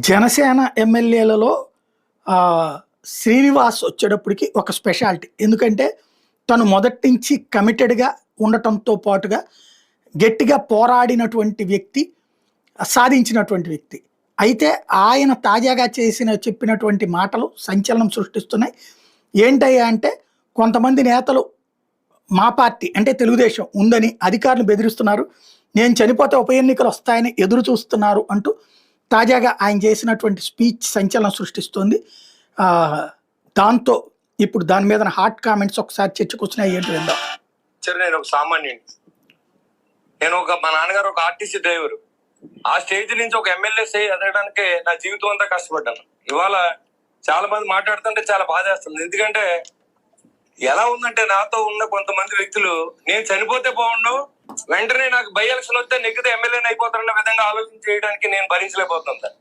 జనసేన ఎమ్మెల్యేలలో శ్రీనివాస్ వచ్చేటప్పటికి ఒక స్పెషాలిటీ. ఎందుకంటే తను మొదటి నుంచి కమిటెడ్‌గా ఉండటంతో పాటుగా గట్టిగా పోరాడినటువంటి వ్యక్తి, సాధించినటువంటి వ్యక్తి. అయితే ఆయన తాజాగా చెప్పినటువంటి మాటలు సంచలనం సృష్టిస్తున్నాయి. ఏంటయ్యా అంటే, కొంతమంది నేతలు మా పార్టీ అంటే తెలుగుదేశం ఉందని అధికారులు బెదిరిస్తున్నారు. నేను చనిపోతే ఉప ఎన్నికలు వస్తాయని ఎదురు చూస్తున్నారు అంటూ తాజాగా ఆయన చేసినటువంటి స్పీచ్ సంచలనం సృష్టిస్తోంది. దాంతో ఇప్పుడు దాని మీద హాట్ కామెంట్స్ ఒకసారి చర్చకొచ్చినాయి. ఏంటి విందాం. సరే, నేను ఒక సామాన్యుని. మా నాన్నగారు ఒక ఆర్టీసీ డ్రైవర్. ఆ స్టేజ్ నుంచి ఒక ఎమ్మెల్యే ఎదగడానికి నా జీవితం అంతా కష్టపడ్డాను. ఇవాళ చాలా మంది మాట్లాడుతుంటే చాలా బాధేస్తుంది. ఎందుకంటే ఎలా ఉందంటే, నాతో ఉన్న కొంతమంది వ్యక్తులు నేను చనిపోతే బాగుండు, వెంటనే నాకు బై ఎలక్షన్ వస్తే నెగ్గితే ఎమ్మెల్యేని అయిపోతారన్న విధంగా ఆలోచన చేయడానికి నేను భరించలేకపోతున్నాను సార్.